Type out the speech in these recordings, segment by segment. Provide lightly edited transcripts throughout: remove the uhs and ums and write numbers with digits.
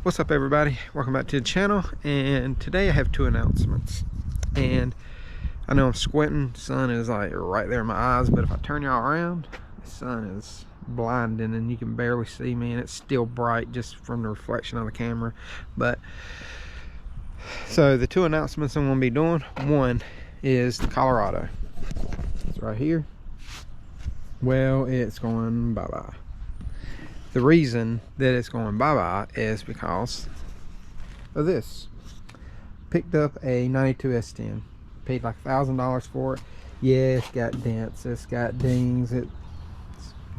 What's up, everybody? Welcome back to the channel. And today I have two announcements. And I know I'm squinting, the sun is like right there in my eyes, but if I turn y'all around, the sun is blinding and you can barely see me, and it's still bright just from the reflection of the camera. But so the two announcements I'm going to be doing, one is the Colorado. It's right here. Well, it's going bye-bye. The reason that it's going bye-bye is because of this. Picked up a 92 S10. Paid like $1,000 for it. Yeah, it's got dents, it's got dings, it's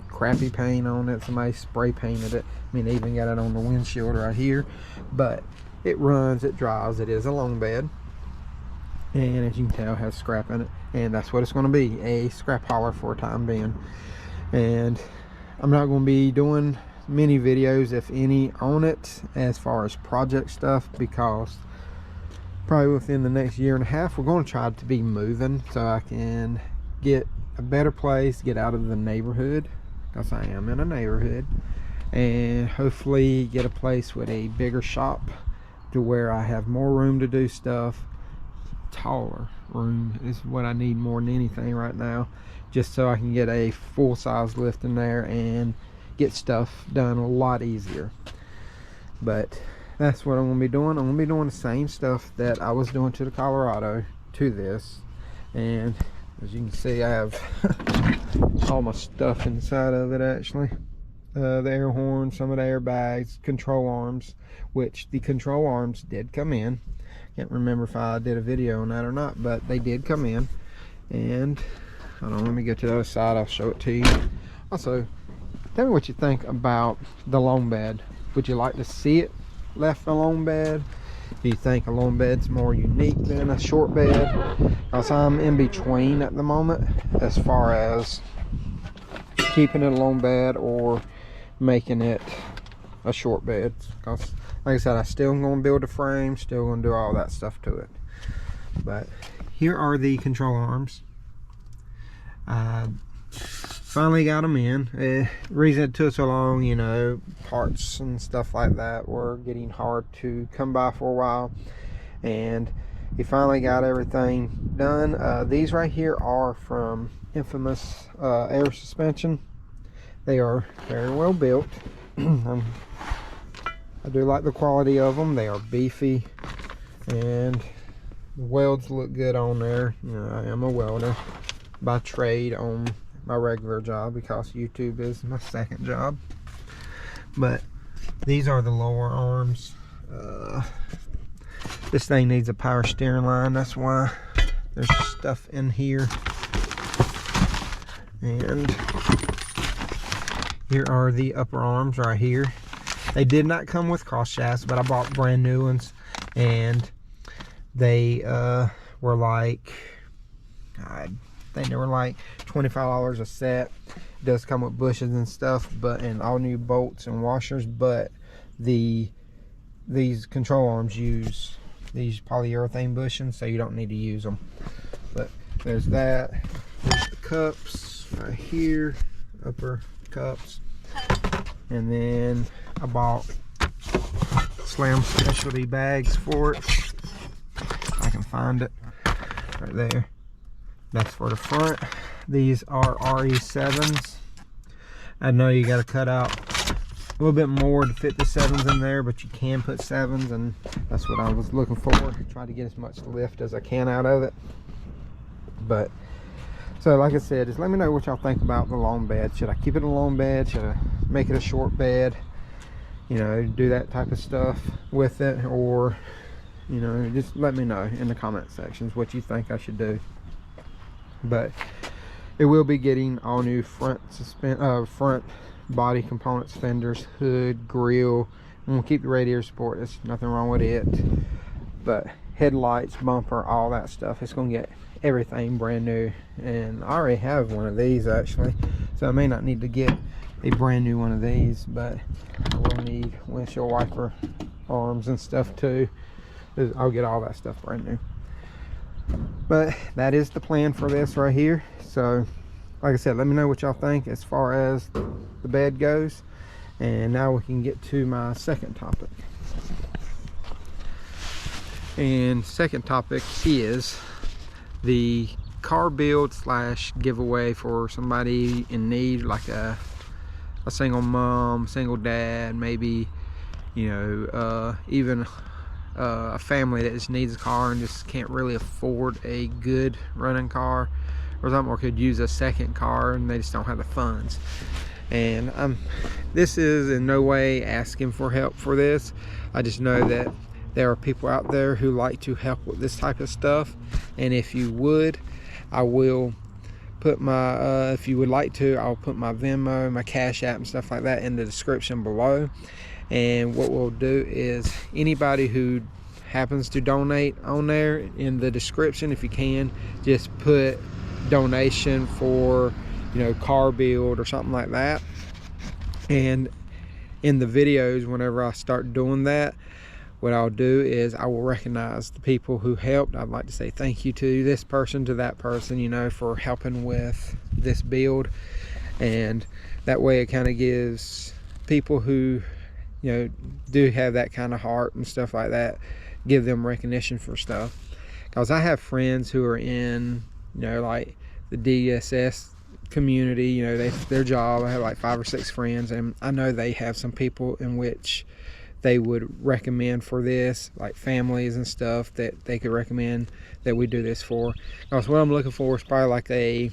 crappy paint on it. Somebody spray painted it. I mean, they even got it on the windshield right here. But it runs, it drives, it is a long bed. And as you can tell, it has scrap in it. And that's what it's going to be, a scrap hauler for a time being. And I'm not going to be doing many videos, if any, on it as far as project stuff, because probably within the next year and a half we're going to try to be moving so I can get a better place, get out of the neighborhood, because I am in a neighborhood, and hopefully get a place with a bigger shop to where I have more room to do stuff. Taller room is what I need more than anything right now, just so I can get a full-size lift in there and get stuff done a lot easier. But that's what I'm going to be doing. I'm going to be doing the same stuff that I was doing to the Colorado to this, and as you can see, I have all my stuff inside of it actually. The air horn, some of the airbags, control arms, which the control arms did come in. Can't remember if I did a video on that or not, but they did come in. And hold on, let me get to the other side, I'll show it to you. Also, tell me what you think about the long bed. Would you like to see it left a long bed? Do you think a long bed's more unique than a short bed? Because I'm in between at the moment as far as keeping it a long bed or making it a short bed. Because like I said, I still am going to build a frame, still going to do all that stuff to it. But here are the control arms. Finally got them in. The reason it took so long, you know, parts and stuff like that were getting hard to come by for a while, and he finally got everything done. These right here are from Infamous Air Suspension. They are very well built. I do like the quality of them. They are beefy, and the welds look good on there. You know, I am a welder by trade on my regular job, because YouTube is my second job. But these are the lower arms. This thing needs a power steering line, that's why there's stuff in here. And here are the upper arms right here. They did not come with cross shafts, but I bought brand new ones, and they were like, I think they were like $25 a set. It does come with bushes and stuff, but and all new bolts and washers. But these control arms use these polyurethane bushings, so you don't need to use them. But there's that. There's the cups right here, upper cups, and then I bought Slam Specialty bags for it. I can find it right there. That's for the front. These are RE7s. I know you got to cut out a little bit more to fit the 7s in there, but you can put 7s, and that's what I was looking for. Try to get as much lift as I can out of it. But so like I said, just let me know what y'all think about the long bed. Should I keep it a long bed? Should I make it a short bed? You know, do that type of stuff with it, or you know, just let me know in the comment sections what you think I should do. But it will be getting all new front body components, fenders, hood, grille. I'm gonna keep the radiator support, there's nothing wrong with it, but headlights, bumper, all that stuff, it's gonna get everything brand new. And I already have one of these actually, so I may not need to get a brand new one of these, but I will need windshield wiper arms and stuff too. I'll get all that stuff brand new. But that is the plan for this right here. So like I said, let me know what y'all think as far as the bed goes, And now we can get to my second topic. And second topic is the car build slash giveaway for somebody in need, like a single mom, single dad, maybe, you know, even a family that just needs a car and just can't really afford a good running car or something, or could use a second car and they just don't have the funds. And this is in no way asking for help for this. I just know that there are people out there who like to help with this type of stuff, and if you would, I will put my if you would like to, I'll put my Venmo, my Cash App and stuff like that in the description below. And what we'll do is, anybody who happens to donate on there, in the description, if you can, just put donation for, you know, car build or something like that. And in the videos, whenever I start doing that, what I'll do is I will recognize the people who helped. I'd like to say thank you to this person, to that person, you know, for helping with this build. And that way it kind of gives people who, you know, do have that kind of heart and stuff like that, give them recognition for stuff. Because I have friends who are in, you know, like the DSS community, you know, their job, I have like 5 or 6 friends, and I know they have some people in which they would recommend for this, like families and stuff that they could recommend that we do this for. Because what I'm looking for is probably like a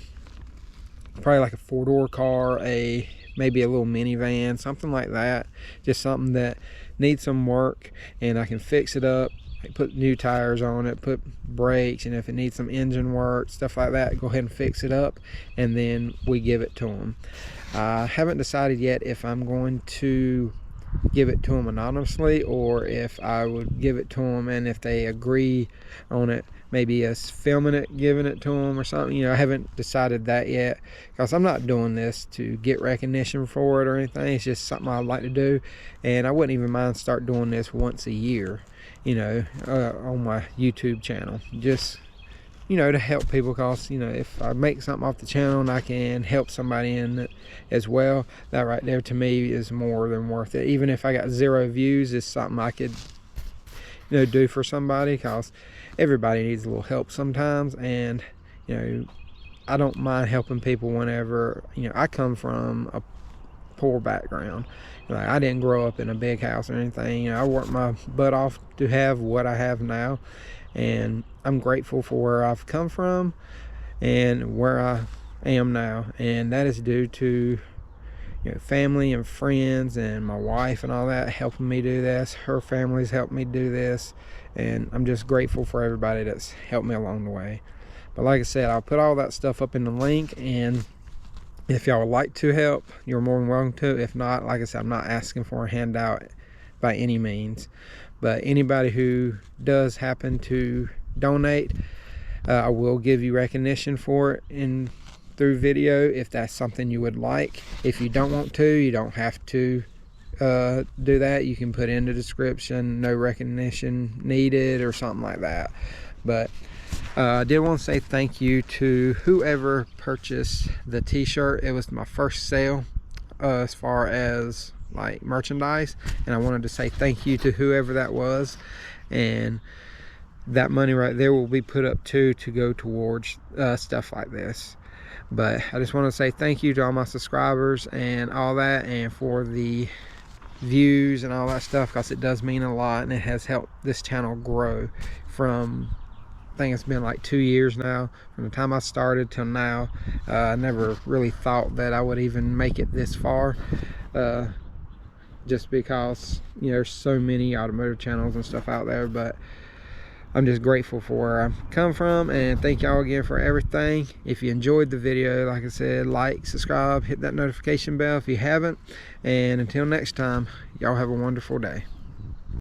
4-door car, maybe a little minivan, something like that. Just something that needs some work and I can fix it up, put new tires on it, put brakes, and if it needs some engine work, stuff like that, go ahead and fix it up, and then we give it to them. I haven't decided yet if I'm going to give it to them anonymously or if I would give it to them, and if they agree on it, maybe us filming it, giving it to them or something. You know, I haven't decided that yet, because I'm not doing this to get recognition for it or anything. It's just something I'd like to do, and I wouldn't even mind start doing this once a year, you know, on my YouTube channel, just, you know, to help people. Because, you know, if I make something off the channel and I can help somebody in it as well, that right there to me is more than worth it. Even if I got 0 views, it's something I could, you know, do for somebody, because everybody needs a little help sometimes. And, you know, I don't mind helping people whenever, you know, I come from a poor background. Like, I didn't grow up in a big house or anything. You know, I worked my butt off to have what I have now, and I'm grateful for where I've come from and where I am now. And that is due to, you know, family and friends and my wife and all that helping me do this. Her family's helped me do this, and I'm just grateful for everybody that's helped me along the way. But like I said, I'll put all that stuff up in the link, and if y'all would like to help, you're more than welcome to. If not, like I said, I'm not asking for a handout by any means. But anybody who does happen to donate, I will give you recognition for it through video, if that's something you would like. If you don't want to, you don't have to do that. You can put in the description, no recognition needed, or something like that. But I did want to say thank you to whoever purchased the t-shirt. It was my first sale as far as like merchandise, and I wanted to say thank you to whoever that was. And that money right there will be put up to go towards stuff like this. But I just want to say thank you to all my subscribers and all that, and for the views and all that stuff, because it does mean a lot, and it has helped this channel grow from, I think it's been like 2 years now, from the time I started till now. I never really thought that I would even make it this far, just because, you know, there's so many automotive channels and stuff out there. But I'm just grateful for where I've come from, and thank y'all again for everything. If you enjoyed the video, like I said, like, subscribe, hit that notification bell if you haven't, and until next time, y'all have a wonderful day.